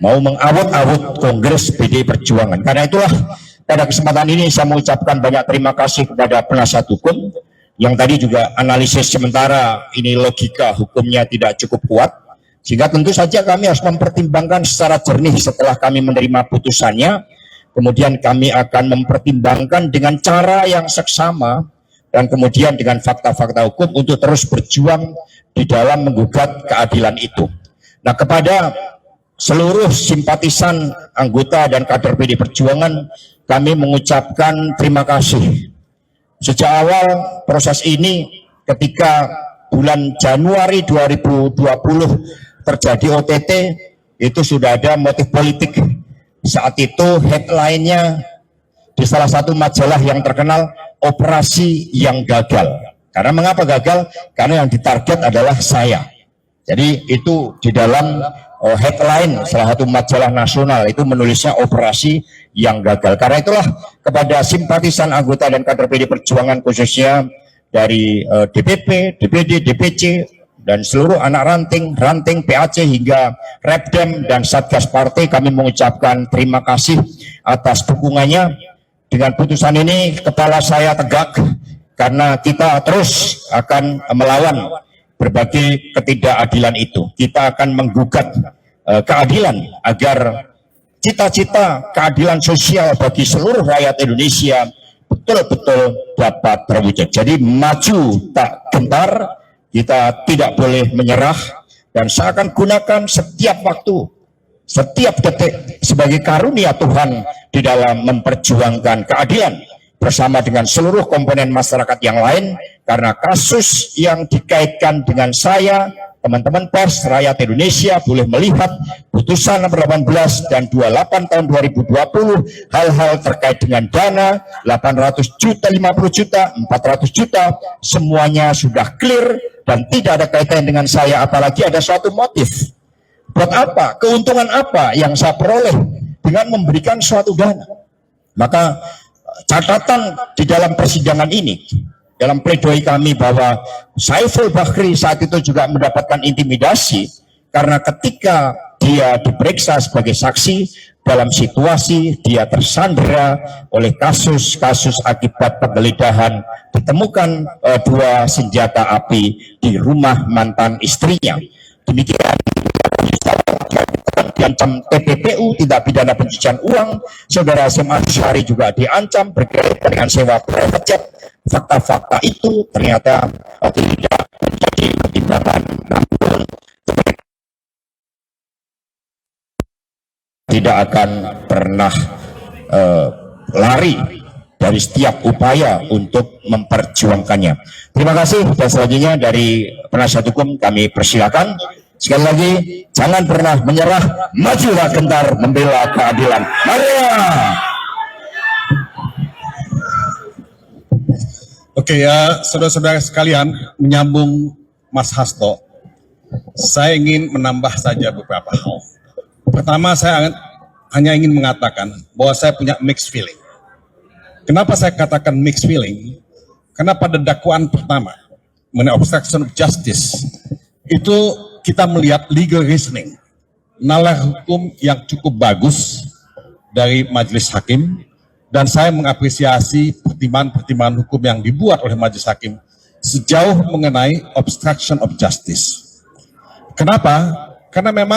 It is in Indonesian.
mau mengawut-awut Kongres PDI Perjuangan. Karena itulah pada kesempatan ini saya mengucapkan banyak terima kasih kepada penasihat hukum yang tadi juga analisis sementara ini logika hukumnya tidak cukup kuat, sehingga tentu saja kami harus mempertimbangkan secara jernih setelah kami menerima putusannya. Kemudian kami akan mempertimbangkan dengan cara yang seksama dan kemudian dengan fakta-fakta hukum untuk terus berjuang di dalam menggugat keadilan itu. Nah, kepada seluruh simpatisan anggota dan kader PDI Perjuangan, kami mengucapkan terima kasih. Sejak awal proses ini, ketika bulan Januari 2020 terjadi OTT, itu sudah ada motif politik. Saat itu headline-nya di salah satu majalah yang terkenal, operasi yang gagal. Karena mengapa gagal? Karena yang ditarget adalah saya. Jadi itu di dalam headline salah satu majalah nasional itu menulisnya operasi yang gagal. Karena itulah kepada simpatisan anggota dan kader PDI Perjuangan khususnya dari DPP, DPD, DPC dan seluruh anak ranting PAC hingga Repdem dan Satgas Partai, kami mengucapkan terima kasih atas dukungannya. Dengan putusan ini kepala saya tegak karena kita terus akan melawan berbagai ketidakadilan itu. Kita akan menggugat keadilan agar cita-cita keadilan sosial bagi seluruh rakyat Indonesia betul-betul dapat terwujud. Jadi maju tak gentar, kita tidak boleh menyerah, dan saya akan gunakan setiap waktu, setiap detik sebagai karunia Tuhan di dalam memperjuangkan keadilan bersama dengan seluruh komponen masyarakat yang lain. Karena kasus yang dikaitkan dengan saya, teman-teman pers, rakyat Indonesia boleh melihat putusan nomor 18 dan 28 tahun 2020, hal-hal terkait dengan dana 800 juta, 50 juta, 400 juta, semuanya sudah clear dan tidak ada kaitan dengan saya, apalagi ada suatu motif. Buat apa? Keuntungan apa yang saya peroleh dengan memberikan suatu dana? Maka catatan di dalam persidangan ini, dalam pledoi kami bahwa Saiful Bahri saat itu juga mendapatkan intimidasi karena ketika dia diperiksa sebagai saksi dalam situasi dia tersandera oleh kasus-kasus akibat penggeledahan, ditemukan 2 senjata api di rumah mantan istrinya. Demikian diancam TPPU, tindak pidana pencucian uang. Saudara Hasyim Asyari juga diancam berkaitan dengan sewa private jet. Fakta-fakta itu ternyata tidak menjadi pertimbangan, namun tidak akan pernah lari dari setiap upaya untuk memperjuangkannya. Terima kasih, dan selanjutnya dari penasihat hukum kami persilakan. Sekali lagi, jangan pernah menyerah, majulah gentar membela keadilan. Mari! Oke ya, saudara-saudara sekalian, menyambung Mas Hasto, saya ingin menambah saja beberapa hal. Pertama, saya hanya ingin mengatakan bahwa saya punya mixed feeling. Kenapa saya katakan mixed feeling? Karena pada dakwaan pertama mengenai obstruction of justice, itu kita melihat legal reasoning, nalar hukum yang cukup bagus dari majelis hakim, dan saya mengapresiasi pertimbangan-pertimbangan hukum yang dibuat oleh majelis hakim sejauh mengenai obstruction of justice. Kenapa? Karena memang